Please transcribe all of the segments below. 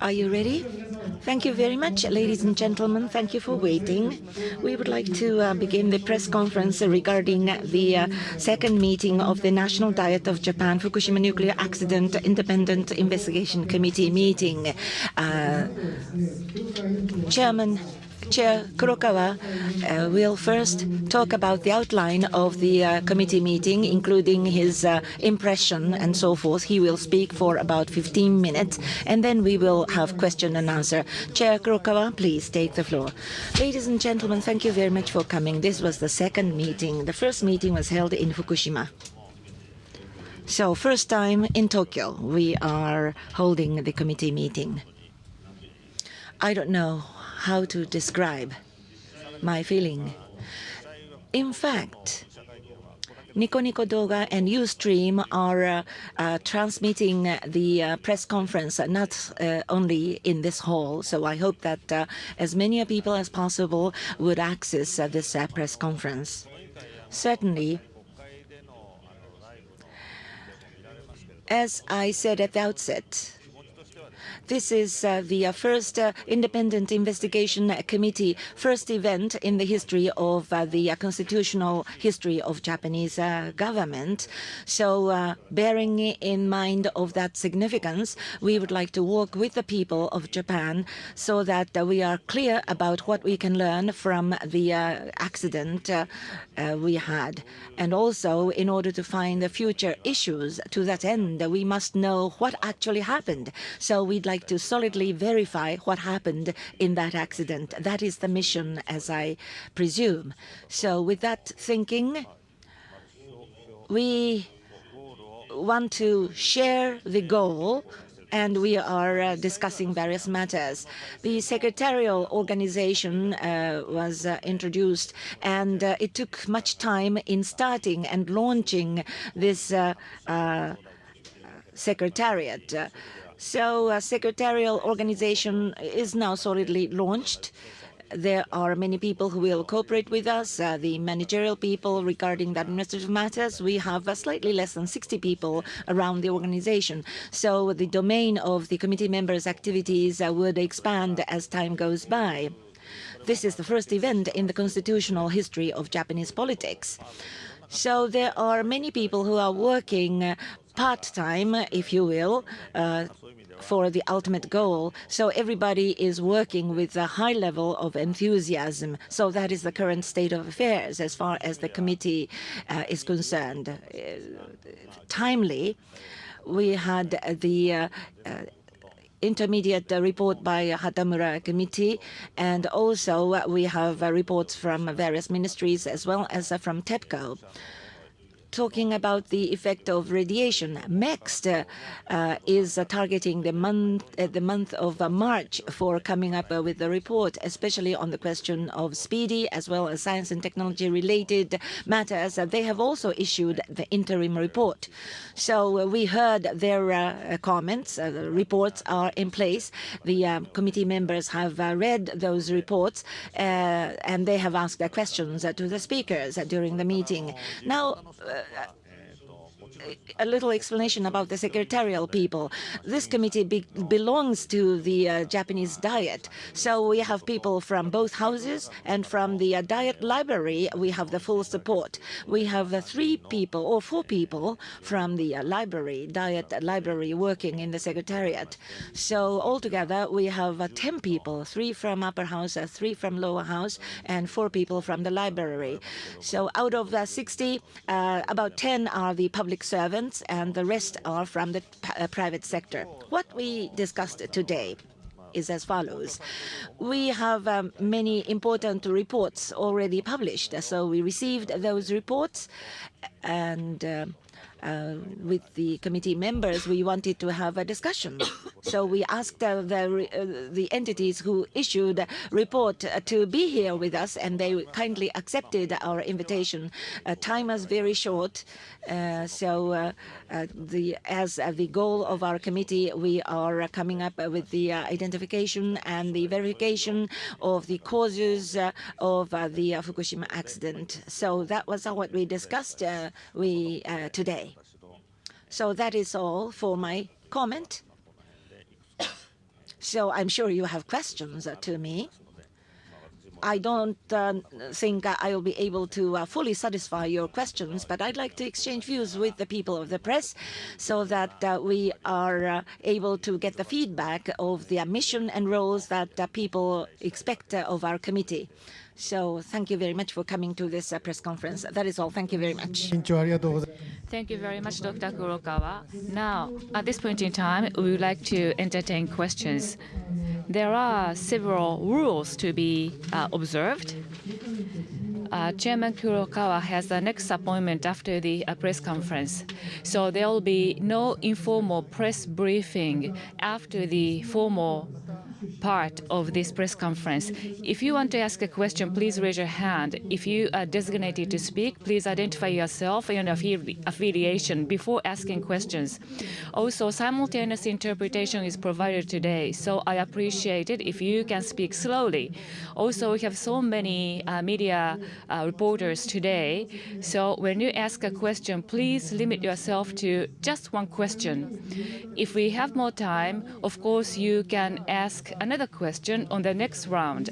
Are you ready? Thank you very much, ladies and gentlemen. Thank you for waiting. We would like to begin the press conference regarding the second meeting of the National Diet of Japan Fukushima Nuclear Accident Independent Investigation Committee meeting. Chair Kurokawa will first talk about the outline of the committee meeting, including his impression and so forth. He will speak for about 15 minutes, and then we will have question and answer. Chair Kurokawa, please take the floor. Ladies and gentlemen, thank you very much for coming. This was the second meeting. The first meeting was held in Fukushima. So first time in Tokyo, we are holding the committee meeting. I don't know how to describe my feeling. In fact, Nico Nico Doga and Ustream are transmitting the press conference not only in this hall, so I hope that as many people as possible would access this press conference. Certainly, as I said at the outset, this is the first independent investigation committee, first event in the history of the constitutional history of Japanese government. So bearing in mind of that significance, we would like to work with the people of Japan so that we are clear about what we can learn from the accident we had. And also, in order to find the future issues, to that end, we must know what actually happened. So we'd like to solidly verify what happened in that accident. That is the mission, as I presume. So with that thinking, we want to share the goal, and we are discussing various matters. The secretarial organization was introduced, and it took much time in starting and launching this secretariat. So secretarial organization is now solidly launched. There are many people who will cooperate with us, the managerial people regarding the administrative matters. We have slightly less than 60 people around the organization. So the domain of the committee members' activities would expand as time goes by. This is the first event in the constitutional history of Japanese politics. So there are many people who are working part-time, if you will, for the ultimate goal. So everybody is working with a high level of enthusiasm. So that is the current state of affairs as far as the committee is concerned. Timely, we had the intermediate report by Hatamura Committee, and also we have reports from various ministries as well as from TEPCO. Talking about the effect of radiation, MEXT is targeting the month of March for coming up with the report, especially on the question of speedy as well as science and technology related matters. They have also issued the interim report. So we heard their comments. The reports are in place. The committee members have read those reports, and they have asked their questions to the speakers during the meeting. Now, a little explanation about the secretarial people. This committee belongs to the Japanese Diet. So we have people from both houses, and from the Diet Library, we have the full support. We have 3 people or 4 people from the Diet Library working in the secretariat. So altogether, we have 10 people, 3 from upper house, 3 from lower house, and 4 people from the library. So out of the 60, about 10 are the public servants, and the rest are from the private sector. What we discussed today is as follows. We have many important reports already published. So we received those reports, and with the committee members, we wanted to have a discussion. So we asked the entities who issued a report to be here with us, and they kindly accepted our invitation. Time was very short, so as the goal of our committee, we are coming up with the identification and the verification of the causes of the Fukushima accident. So that was what we discussed today. So that is all for my comment. So I'm sure you have questions to me. I don't think I will be able to fully satisfy your questions, but I'd like to exchange views with the people of the press so that we are able to get the feedback of the mission and roles that people expect of our committee. So thank you very much for coming to this press conference. That is all. Thank you very much. Thank you very much, Dr. Kurokawa. Now, at this point in time, we would like to entertain questions. There are several rules to be observed. Chairman Kurokawa has the next appointment after the press conference. So there will be no informal press briefing after the formal part of this press conference. If you want to ask a question, please raise your hand. If you are designated to speak, please identify yourself and affiliation before asking questions. Also, simultaneous interpretation is provided today, so I appreciate it if you can speak slowly. Also, we have so many media reporters today, so when you ask a question, please limit yourself to just one question. If we have more time, of course, you can ask another question on the next round.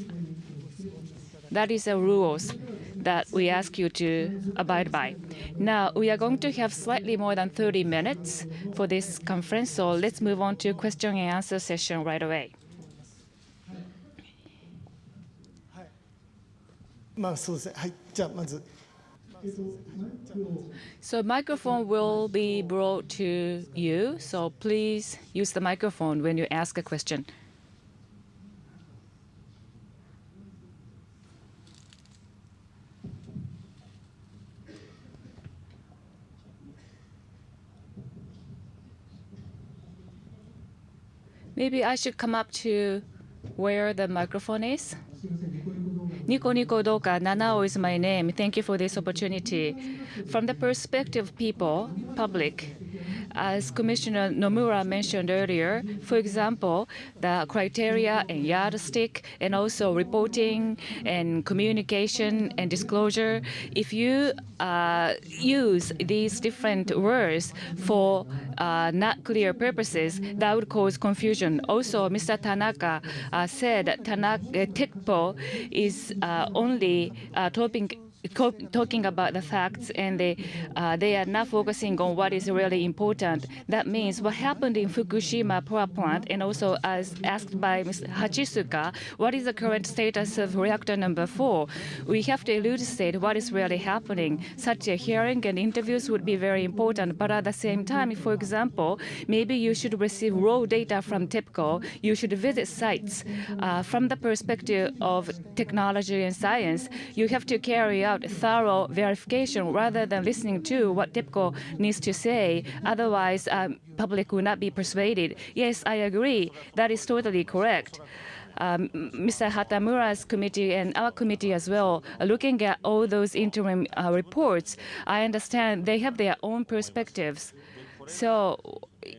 That is the rules that we ask you to abide by. Now, we are going to have slightly more than 30 minutes for this conference, so let's move on to question and answer session right away. So microphone will be brought to you, so please use the microphone when you ask a question. Maybe I should come up to where the microphone is. Nico Doka, Nanao is my name. Thank you for this opportunity. From the perspective of people, public, as Commissioner Nomura mentioned earlier, for example, the criteria and yardstick, and also reporting and communication and disclosure, if you use these different words for not clear purposes, that would cause confusion. Also, Mr. Tanaka said that TECPO is only talking about the facts, and they are not focusing on what is really important. That means what happened in Fukushima power plant, and also as asked by Ms. Hachisuka, what is the current status of reactor number 4? We have to elucidate what is really happening. Such a hearing and interviews would be very important, but at the same time, for example, maybe you should receive raw data from TEPCO. You should visit sites. From the perspective of technology and science, you have to carry out thorough verification rather than listening to what TEPCO needs to say. Otherwise, public will not be persuaded. Yes, I agree. That is totally correct. Mr. Hatamura's committee and our committee as well, looking at all those interim reports, I understand they have their own perspectives. So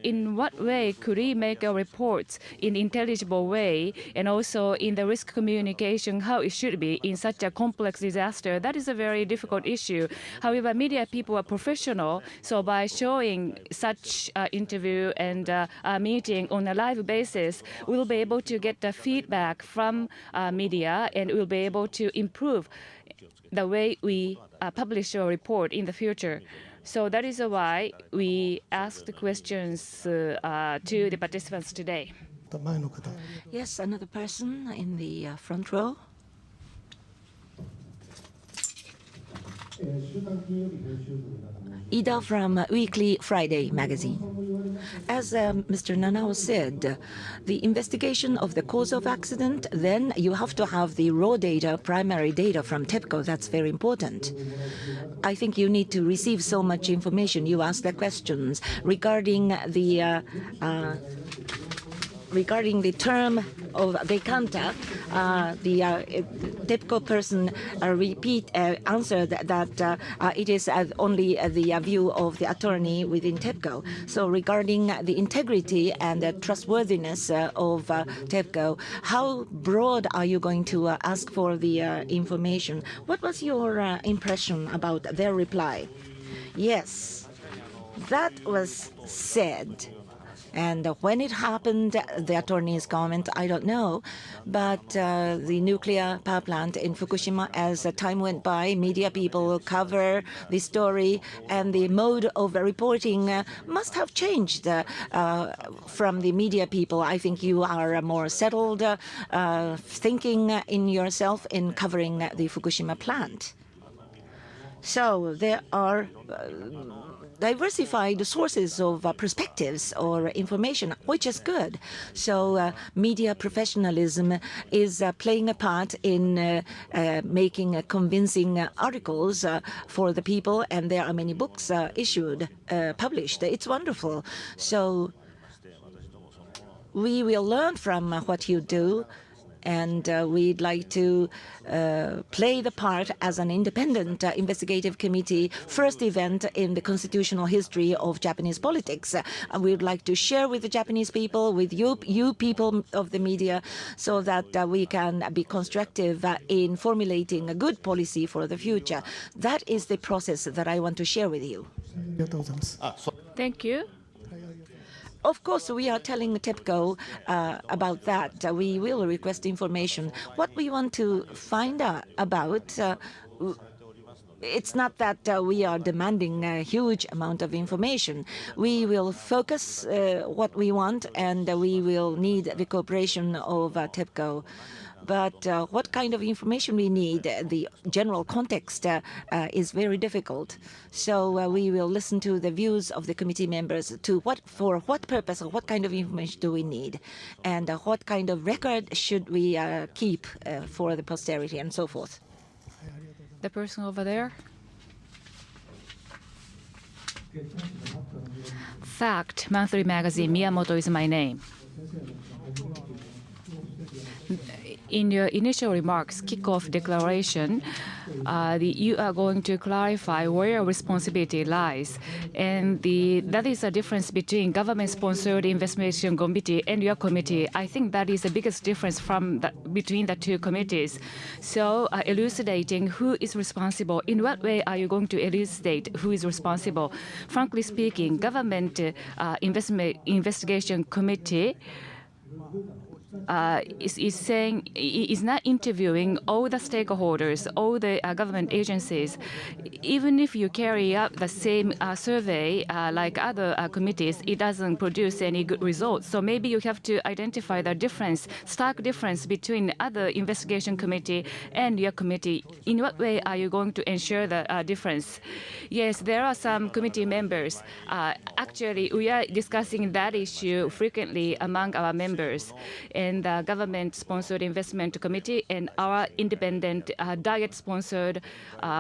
in what way could we make a report in intelligible way, and also in the risk communication how it should be in such a complex disaster? That is a very difficult issue. However, media people are professional, so by showing such interview and meeting on a live basis, we'll be able to get the feedback from media, and we'll be able to improve the way we publish a report in the future. So that is why we asked the questions to the participants today. Yes, another person in the front row. Ida from Weekly Friday magazine. As Mr. Nanao said, the investigation of the cause of accident, then you have to have the raw data, primary data from TEPCO. That's very important. I think you need to receive so much information. You asked the questions regarding the term of decanta. The TEPCO person answered that it is only the view of the attorney within TEPCO. So regarding the integrity and the trustworthiness of TEPCO, how broad are you going to ask for the information? What was your impression about their reply? Yes. That was said. And when it happened, the attorney's comment, I don't know. But the nuclear power plant in Fukushima, as time went by, media people will cover the story, and the mode of reporting must have changed from the media people. I think you are more settled thinking in yourself in covering the Fukushima plant. So there are diversified sources of perspectives or information, which is good. So media professionalism is playing a part in making convincing articles for the people, and there are many books published. It's wonderful. So we will learn from what you do, and we'd like to play the part as an independent investigative committee, first event in the constitutional history of Japanese politics. We'd like to share with the Japanese people, with you people of the media, so that we can be constructive in formulating a good policy for the future. That is the process that I want to share with you. Thank you. Of course, we are telling TEPCO about that. We will request information. What we want to find out about, it's not that we are demanding a huge amount of information. We will focus what we want, and we will need the cooperation of TEPCO. But what kind of information we need, the general context is very difficult. So we will listen to the views of the committee members for what purpose or what kind of information do we need, and what kind of record should we keep for the posterity and so forth. The person over there. Fact, monthly magazine, Miyamoto is my name. In your initial remarks, kickoff declaration, you are going to clarify where responsibility lies. And that is a difference between government-sponsored investigation committee and your committee. I think that is the biggest difference between the two committees. So elucidating who is responsible, in what way are you going to elucidate who is responsible? Frankly speaking, government investigation committee is not interviewing all the stakeholders, all the government agencies. Even if you carry out the same survey like other committees, it doesn't produce any good results. So maybe you have to identify the difference, stark difference between other investigation committee and your committee. In what way are you going to ensure the difference? Yes, there are some committee members. Actually, we are discussing that issue frequently among our members. And the government-sponsored investment committee and our independent diet-sponsored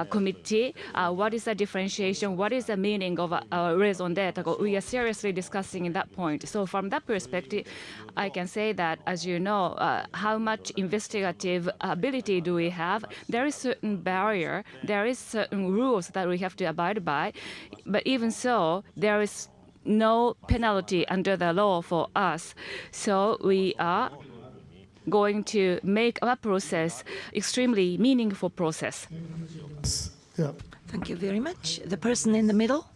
committee. What is the differentiation? What is the meaning of raison d'etre? We are seriously discussing that point. So from that perspective, I can say that, as you know, how much investigative ability do we have? There is certain barrier. There is certain rules that we have to abide by. But even so, there is no penalty under the law for us. So we are going to make our process extremely meaningful process. Yeah. Thank you very much. The person in the middle.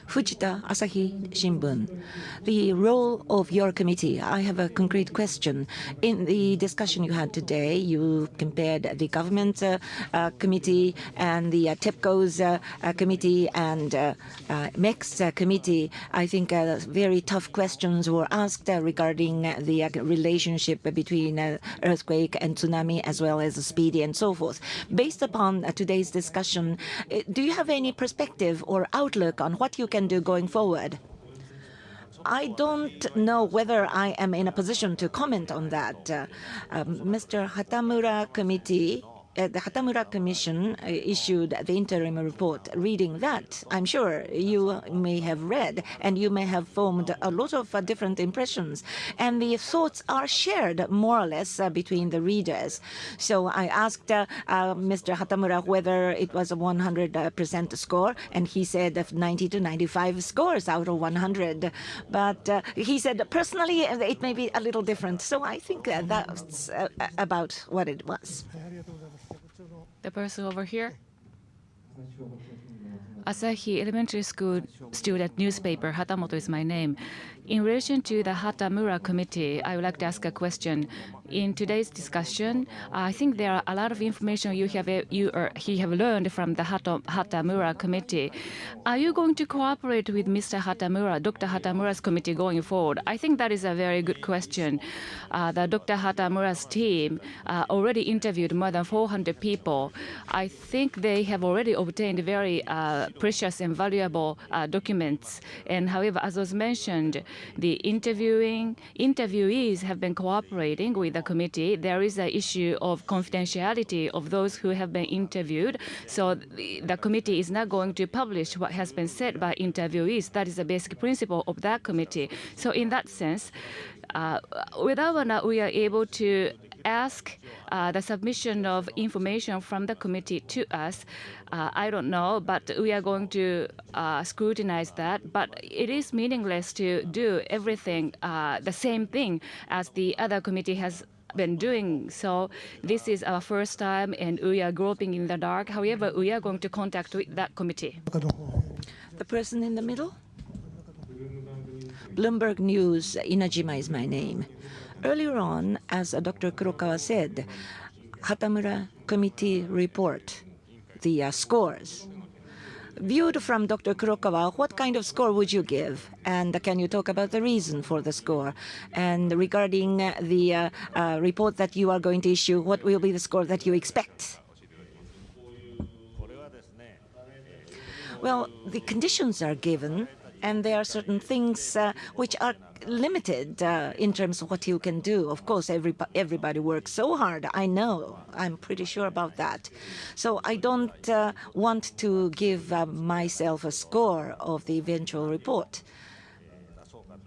Fujita Asahi Shimbun. The role of your committee. I have a concrete question. In the discussion you had today, you compared the government committee and the TEPCO's committee and MEX committee. I think very tough questions were asked regarding the relationship between earthquake and tsunami, as well as speedy and so forth. Based upon today's discussion, do you have any perspective or outlook on what you can do going forward? I don't know whether I am in a position to comment on that. Mr. Hatamura Committee, the Hatamura Commission issued the interim report. Reading that, I'm sure you may have read and you may have formed a lot of different impressions. And the thoughts are shared more or less between the readers. So I asked Mr. Hatamura whether it was a 100% score, and he said 90 to 95 scores out of 100. But he said personally it may be a little different. So I think that's about what it was. The person over here. Asahi Elementary School student newspaper, Hatamoto is my name. In relation to the Hatamura Committee, I would like to ask a question. In today's discussion, I think there are a lot of information he have learned from the Hatamura Committee. Are you going to cooperate with Mr. Hatamura, Dr. Hatamura's committee going forward? I think that is a very good question. The Dr. Hatamura's team already interviewed more than 400 people. I think they have already obtained very precious and valuable documents. And however, as was mentioned, the interviewees have been cooperating with the committee. There is an issue of confidentiality of those who have been interviewed. So the committee is not going to publish what has been said by interviewees. That is the basic principle of that committee. So in that sense, whether or not we are able to ask the submission of information from the committee to us, I don't know, but we are going to scrutinize that. But it is meaningless to do everything the same thing as the other committee has been doing. So this is our first time, and we are groping in the dark. However, we are going to contact with that committee. The person in the middle? Bloomberg News, Inajima is my name. Earlier on, as Dr. Kurokawa said, Hatamura Committee report, the scores. Viewed from Dr. Kurokawa, what kind of score would you give? And can you talk about the reason for the score? And regarding the report that you are going to issue, what will be the score that you expect? Well, the conditions are given, and there are certain things which are limited in terms of what you can do. Of course, everybody works so hard. I know. I'm pretty sure about that. So I don't want to give myself a score of the eventual report.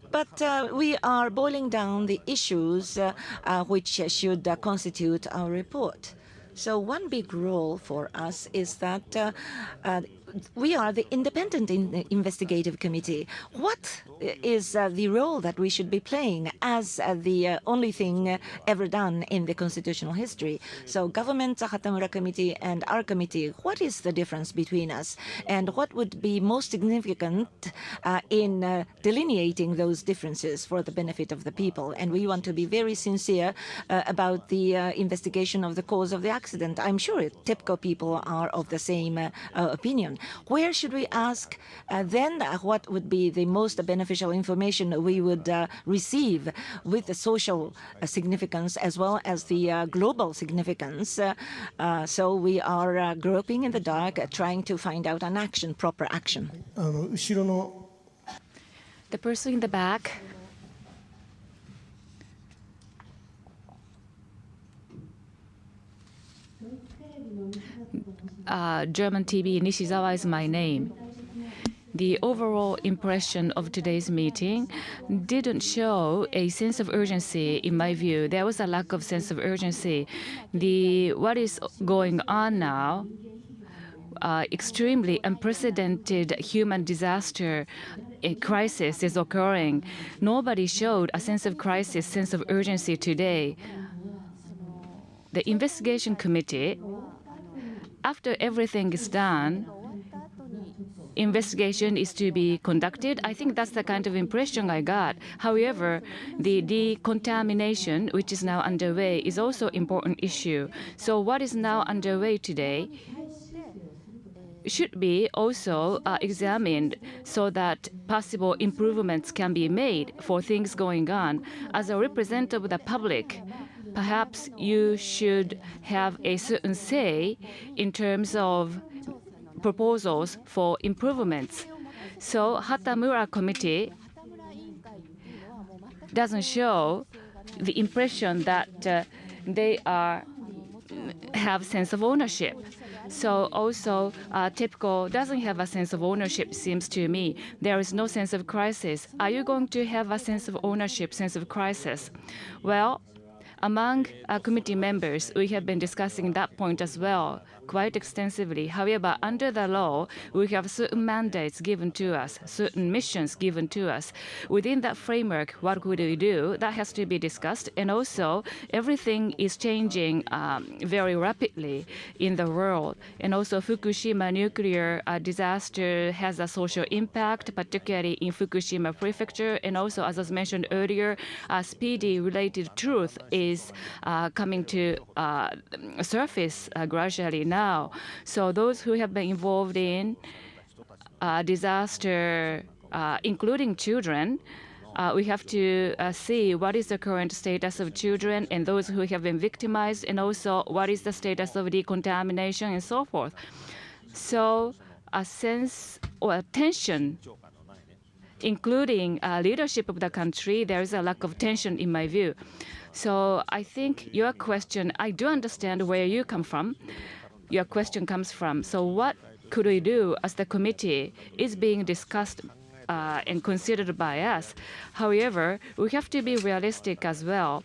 But we are boiling down the issues which should constitute our report. So one big role for us is that we are the independent investigative committee. What is the role that we should be playing as the only thing ever done in the constitutional history? So government, Hatamura committee, and our committee, what is the difference between us? And what would be most significant in delineating those differences for the benefit of the people? And we want to be very sincere about the investigation of the cause of the accident. I'm sure TEPCO people are of the same opinion. Where should we ask then what would be the most beneficial information we would receive with the social significance as well as the global significance? So we are groping in the dark, trying to find out an action, proper action. The person in the back. German TV, Nishizawa is my name. The overall impression of today's meeting didn't show a sense of urgency, in my view. There was a lack of sense of urgency. What is going on now, extremely unprecedented human disaster, a crisis is occurring. Nobody showed a sense of crisis, sense of urgency today. The investigation committee, after everything is done, investigation is to be conducted. I think that's the kind of impression I got. However, the decontamination, which is now underway, is also an important issue. So what is now underway today should be also examined so that possible improvements can be made for things going on. As a representative of the public, perhaps you should have a certain say in terms of proposals for improvements. So Hatamura committee doesn't show the impression that they have sense of ownership. So also TEPCO doesn't have a sense of ownership, seems to me. There is no sense of crisis. Are you going to have a sense of ownership, sense of crisis? Well, among committee members, we have been discussing that point as well. quite extensively. However, under the law, we have certain mandates given to us, certain missions given to us. Within that framework, what could we do? That has to be discussed. And also, everything is changing very rapidly in the world. And also, Fukushima nuclear disaster has a social impact, particularly in Fukushima prefecture. And also, as was mentioned earlier, speedy related truth is coming to surface gradually now. So those who have been involved in disaster, including children, we have to see what is the current status of children and those who have been victimized, and also what is the status of decontamination and so forth. So a sense or tension, including leadership of the country, there is a lack of tension in my view. So I think your question, I do understand where you come from, your question comes from. So what could we do as the committee is being discussed and considered by us. However, we have to be realistic as well.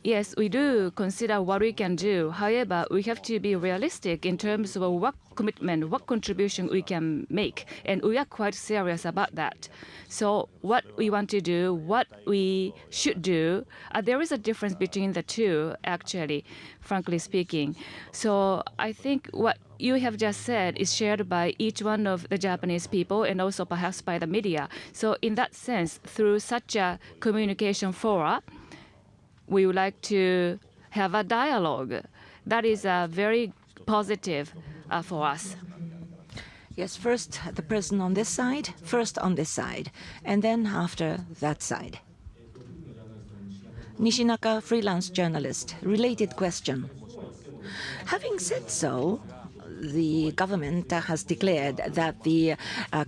Yes, we do consider what we can do. However, we have to be realistic in terms of what commitment, what contribution we can make. And we are quite serious about that. So what we want to do, what we should do, there is a difference between the two, actually, frankly speaking. So I think what you have just said is shared by each one of the Japanese people and also perhaps by the media. So in that sense, through such a communication fora, we would like to have a dialogue. That is very positive for us. Yes, first the person on this side, first on this side, and then after that side. Nishinaka, freelance journalist. Related question. Having said so, the government has declared that the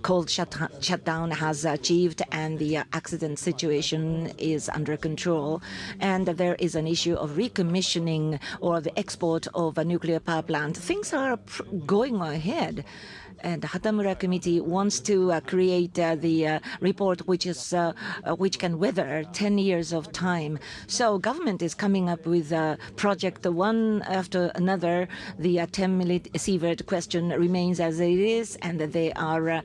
cold shutdown has achieved and the accident situation is under control, and there is an issue of recommissioning or the export of a nuclear power plant. Things are going ahead. And the Hatamura Committee wants to create the report which can weather 10 years of time. So government is coming up with a project one after another. The 10-milliesievert question remains as it is, and they are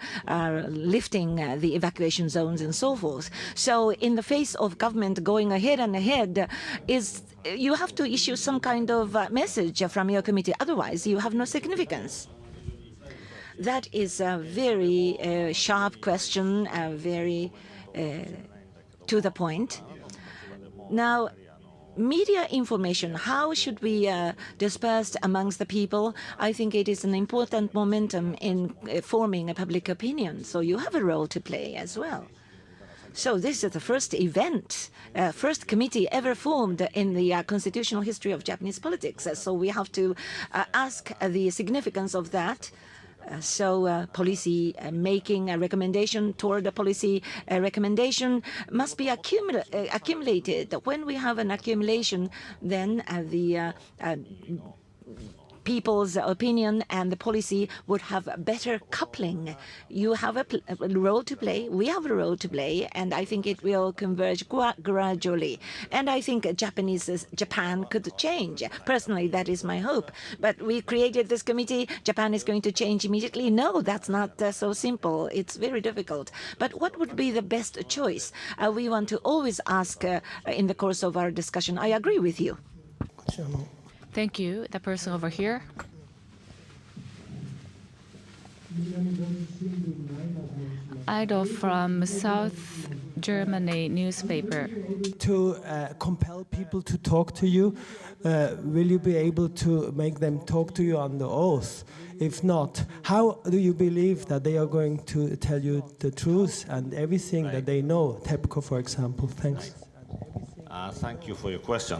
lifting the evacuation zones and so forth. So in the face of government going ahead and ahead, you have to issue some kind of message from your committee. Otherwise, you have no significance. That is a very sharp question, very to the point. Now, media information, how should we disperse amongst the people? I think it is an important momentum in forming a public opinion. So you have a role to play as well. So this is the first event, first committee ever formed in the constitutional history of Japanese politics. So we have to ask the significance of that. So policy making a recommendation toward the policy recommendation must be accumulated. When we have an accumulation, then the people's opinion and the policy would have a coupling. You have a role to play, we have a role to play, and I think it will converge gradually. And I think Japan could change. Personally, that is my hope. But we created this committee, Japan is going to change immediately? No, that's not so simple. It's very difficult. But what would be the best choice? We want to always ask in the course of our discussion. I agree with you. Thank you. The person over here. Idol from South Germany newspaper. To compel people to talk to you, will you be able to make them talk to you on the oath? If not, how do you believe that they are going to tell you the truth and everything that they know? TEPCO, for example. Thanks. Thank you for your question.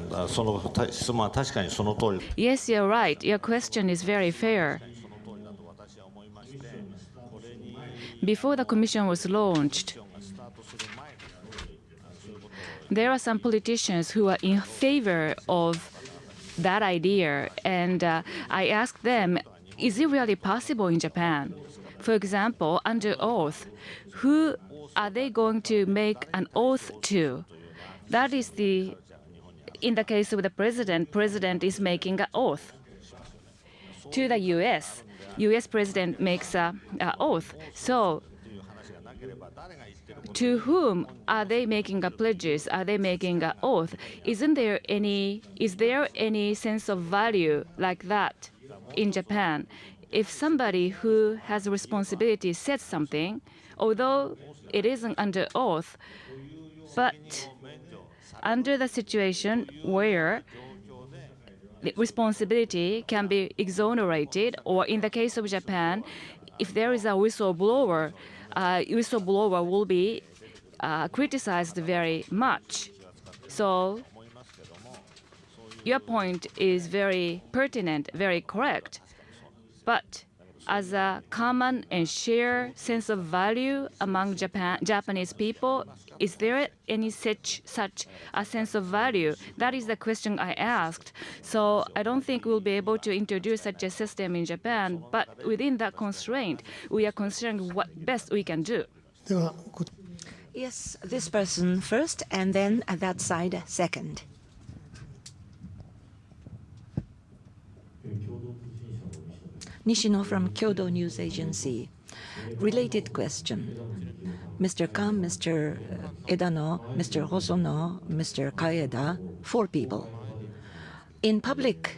Yes, you're right. Your question is very fair. Before the commission was launched, there are some politicians who are in favor of that idea, and I asked them, is it really possible in Japan? For example, under oath, who are they going to make an oath to? That is the in the case of the president is making an oath. To the U.S., U.S. president makes an oath. So to whom are they making a pledges? Are they making an oath? Is there any sense of value like that in Japan? If somebody who has a responsibility says something, although it isn't under oath, but under the situation where the responsibility can be exonerated, or in the case of Japan, if there is a whistleblower, whistleblower will be criticized very much. So your point is very pertinent, very correct. But as a common and shared sense of value among Japanese people, is there any such a sense of value? That is the question I asked. So I don't think we'll be able to introduce such a system in Japan, but within that constraint, we are considering what best we can do. Yes, this person first, and then at that side second. Nishino from Kyodo News Agency. Related question. Mr. Kan, Mr. Edano, Mr. Hosono, Mr. Kaeda, 4 people. In public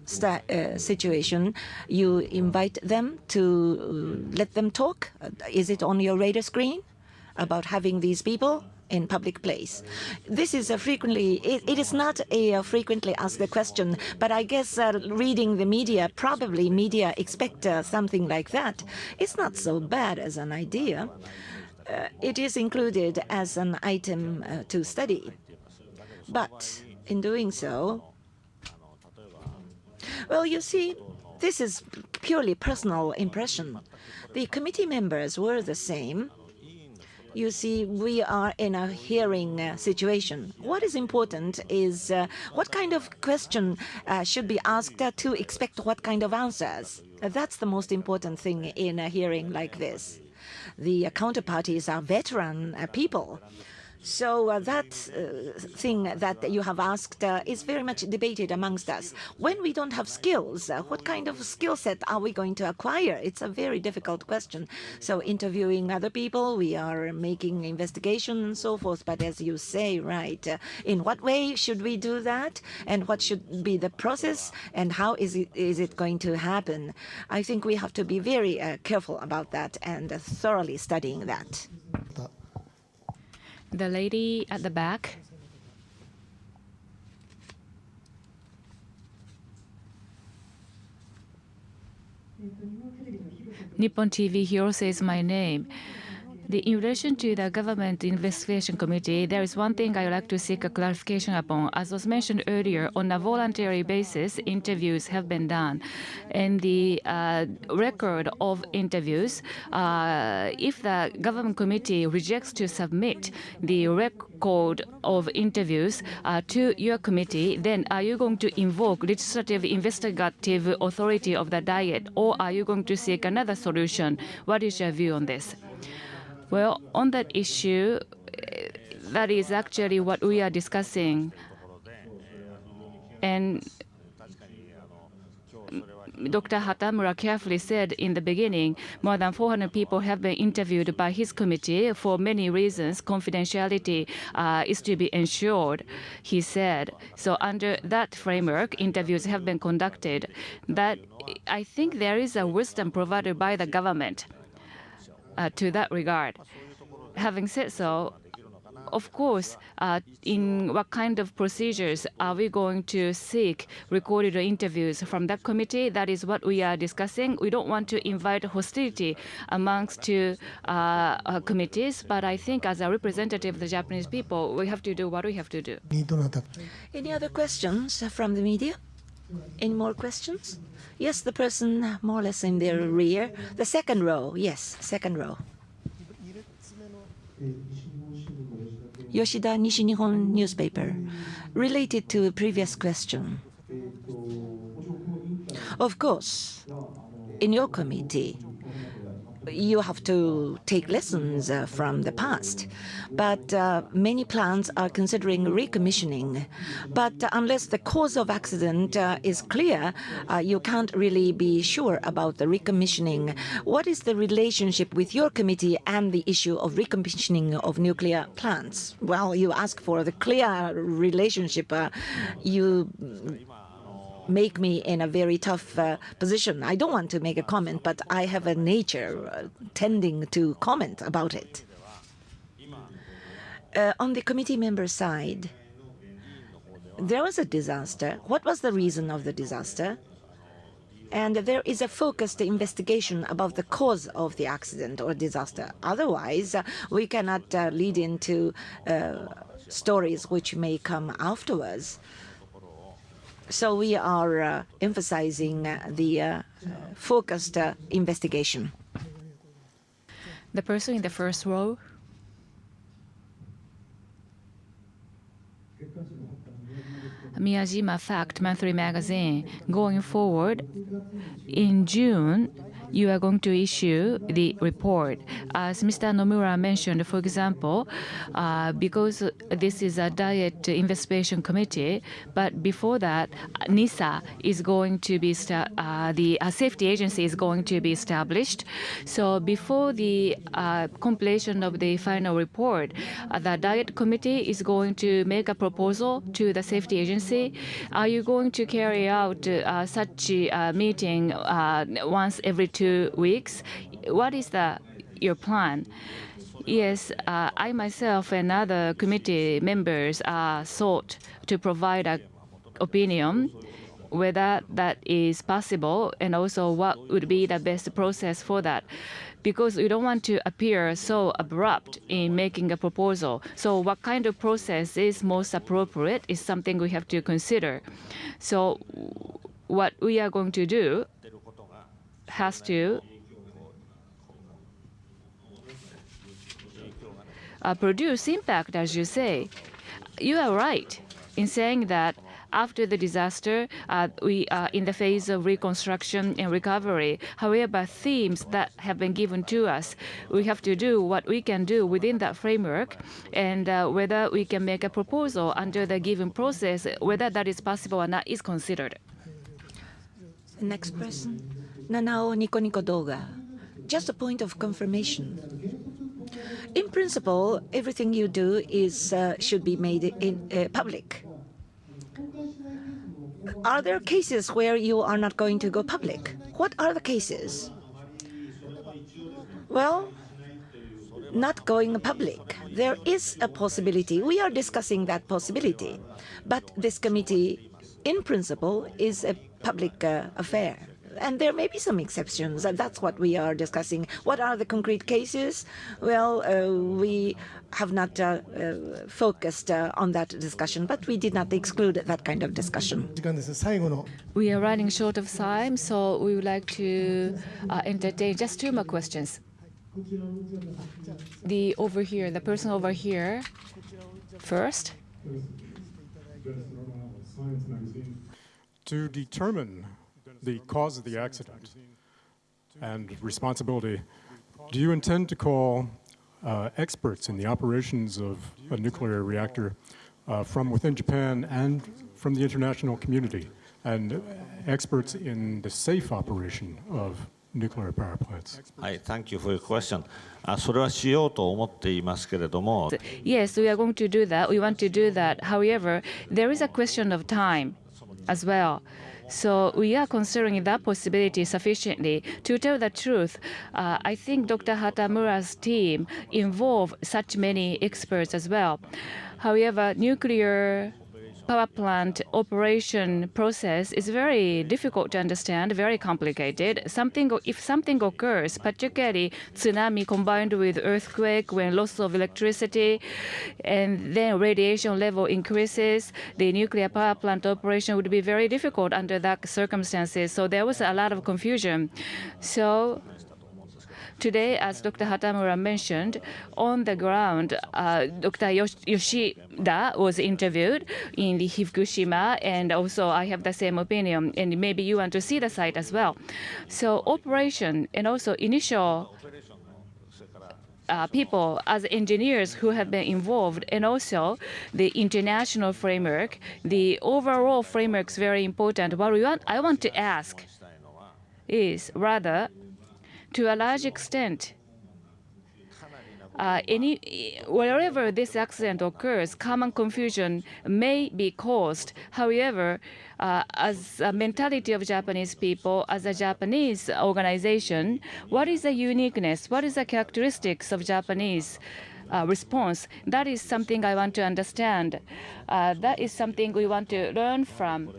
situation, you invite them to let them talk? Is it on your radar screen about having these people in public place? This is it is not a frequently asked question, but I guess reading the media, probably media expect something like that. It's not so bad as an idea. It is included as an item to study. But in doing so, well, you see, this is purely personal impression. The committee members were the same. You see, we are in a hearing situation. What is important is what kind of question should be asked to expect what kind of answers. That's the most important thing in a hearing like this. The counterparties are veteran people. So that thing that you have asked is very much debated amongst us. When we don't have skills, what kind of skill set are we going to acquire? It's a very difficult question. So interviewing other people, we are making investigation and so forth. But as you say, right, in what way should we do that? And what should be the process? And how is it going to happen? I think we have to be very careful about that and thoroughly studying that. The lady at the back. Nippon TV Hero says my name. In relation to the Government Investigation Committee, there is one thing I would like to seek a clarification upon. As was mentioned earlier, on a voluntary basis, interviews have been done. And the record of interviews, if the Government Committee rejects to submit the record of interviews to your committee, then are you going to invoke legislative investigative authority of the Diet, or are you going to seek another solution? What is your view on this? Well, on that issue, that is actually what we are discussing. And Dr. Hatamura carefully said in the beginning, more than 400 people have been interviewed by his committee for many reasons. Confidentiality is to be ensured, he said. So under that framework, interviews have been conducted. That I think there is a wisdom provided by the government to that regard. Having said so, of course, in what kind of procedures are we going to seek recorded interviews from that committee? That is what we are discussing. We don't want to invite hostility amongst two committees, but I think as a representative of the Japanese people, we have to do what we have to do. Any other questions from the media? Any more questions? Yes, the person more or less in the rear. The second row, yes, second row. Yoshida Nishihon newspaper. Related to a previous question. Of course, in your committee, you have to take lessons from the past. But many plants are considering recommissioning. But unless the cause of accident is clear, you can't really be sure about the recommissioning. What is the relationship with your committee and the issue of recommissioning of nuclear plants? Well, you ask for the clear relationship. You make me in a very tough position. I don't want to make a comment, but I have a nature tending to comment about it. On the committee member side, there was a disaster. What was the reason of the disaster? And there is a focused investigation about the cause of the accident or disaster. Otherwise, we cannot lead into stories which may come afterwards. So we are emphasizing the focused investigation. The person in the first row. Miyajima Fact Monthly Magazine. Going forward, in June, you are going to issue the report. As Mr. Nomura mentioned, for example, because this is a diet investigation committee, but before that, NISA is going to be, the safety agency is going to be established. So before the completion of the final report, the diet committee is going to make a proposal to the safety agency. Are you going to carry out such a meeting once every 2 weeks? What is your plan? Yes, I myself and other committee members sought to provide an opinion whether that is possible and also what would be the best process for that. Because we don't want to appear so abrupt in making a proposal. So what kind of process is most appropriate is something we have to consider. So what we are going to do has to produce impact, as you say. You are right in saying that after the disaster, we are in the phase of reconstruction and recovery. However, themes that have been given to us, we have to do what we can do within that framework, and whether we can make a proposal under the given process, whether that is possible or not is considered. Next person. Nanao Nico Nico Doga. Just a point of confirmation. In principle, everything you do is should be made in public. Are there cases where you are not going to go public? What are the cases? Well, not going public. There is a possibility. We are discussing that possibility. But this committee, in principle, is a public affair. And there may be some exceptions, and that's what we are discussing. What are the concrete cases? Well, we have not focused on that discussion, but we did not exclude that kind of discussion. We are running short of time, so we would like to entertain just 2 more questions. The person over here first. To determine the cause of the accident and responsibility, do you intend to call experts in the operations of a nuclear reactor from within Japan and from the international community, and experts in the safe operation of nuclear power plants? Thank you for your question. それはしようと思っていますけれども。Yes, we are going to do that. We want to do that. However, there is a question of time as well. So we are considering that possibility sufficiently. To tell the truth, I think Dr. Hatamura's team involve such many experts as well. However, nuclear power plant operation process is very difficult to understand, very complicated. If something occurs, particularly tsunami combined with earthquake, when loss of electricity, and then radiation level increases, the nuclear power plant operation would be very difficult under that circumstances. So there was a lot of confusion. So Today, as Dr. Hatamura mentioned, on the ground, Dr. Yoshida was interviewed in the Fukushima, and also I have the same opinion, and maybe you want to see the site as well. So operation and also initial people as engineers who have been involved, and also the international framework, the overall framework is very important. What I want to ask is rather, to a large extent, wherever this accident occurs, common confusion may be caused. However, as a mentality of Japanese people, as a Japanese organization, what is the uniqueness? What is the characteristics of Japanese response? That is something I want to understand. That is something we want to learn from.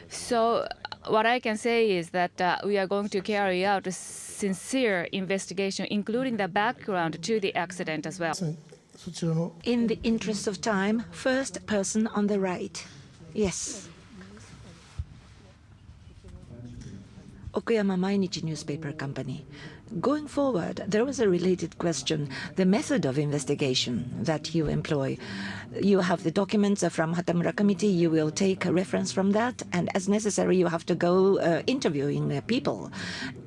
So what I can say is that we are going to carry out a sincere investigation, including the background to the accident as well. In the interest of time, first person on the right. Yes. Okuyama Mainichi Newspaper Company. Going forward, there was a related question, the method of investigation that you employ. You have the documents from Hatamura Committee, you will take a reference from that, and as necessary, you have to go interviewing people.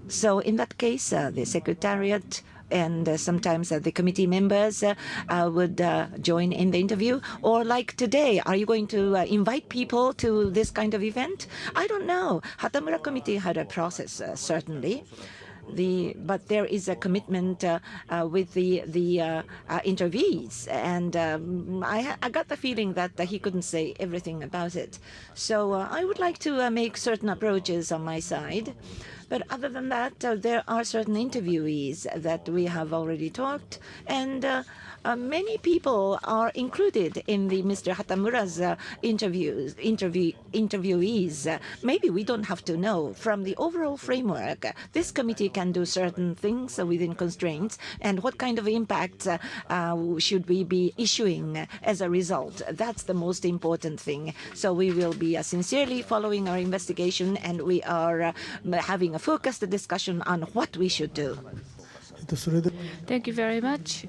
So in that case, the Secretariat and sometimes the committee members would join in the interview. Or like today, are you going to invite people to this kind of event? I don't know. Hatamura Committee had a process, certainly. But there is a commitment with the interviewees, and I got the feeling that he couldn't say everything about it. So I would like to make certain approaches on my side. But other than that, there are certain interviewees that we have already talked, and many people are included in the Mr. Hatamura's interviewees. Maybe we don't have to know. From the overall framework, this committee can do certain things within constraints, and what kind of impact should we be issuing as a result? That's the most important thing. So we will be sincerely following our investigation, and we are having a focused discussion on what we should do. Thank you very much.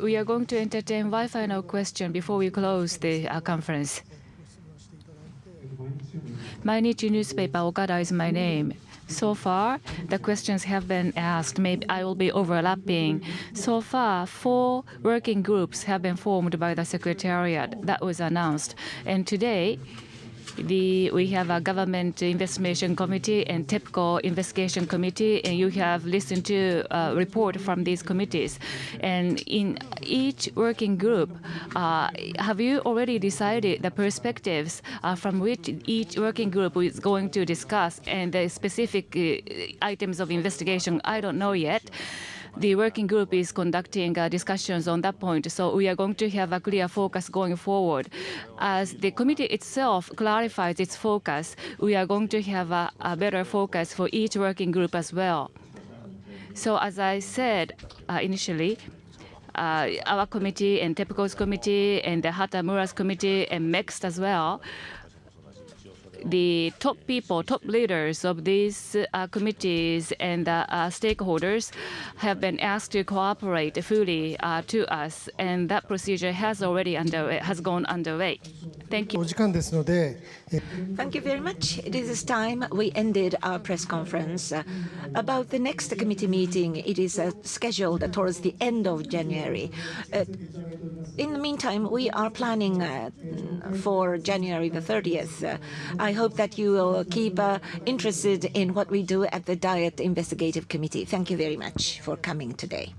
We are going to entertain one final question before we close the conference. Mainichi Newspaper, Okada is my name. So far, the questions have been asked. Maybe I will be overlapping. So far, 4 working groups have been formed by the Secretariat. That was announced. And today, we have a government investigation committee and TEPCO investigation committee, and you have listened to a report from these committees. And in each working group, have you already decided the perspectives from which each working group is going to discuss and the specific items of investigation? I don't know yet. The working group is conducting discussions on that point, so we are going to have a clear focus going forward. As the committee itself clarifies its focus, we are going to have a better focus for each working group as well. So as I said initially, our committee and TEPCO's committee and the Hatamura's committee and MEXT as well, the top people, top leaders of these committees and stakeholders have been asked to cooperate fully to us, and that procedure has gone underway. Thank you. Thank you very much. It is time we ended our press conference. About the next committee meeting, it is scheduled towards the end of January. In the meantime, we are planning for January the 30th. I hope that you will keep interested in what we do at the Diet Investigative Committee. Thank you very much for coming today.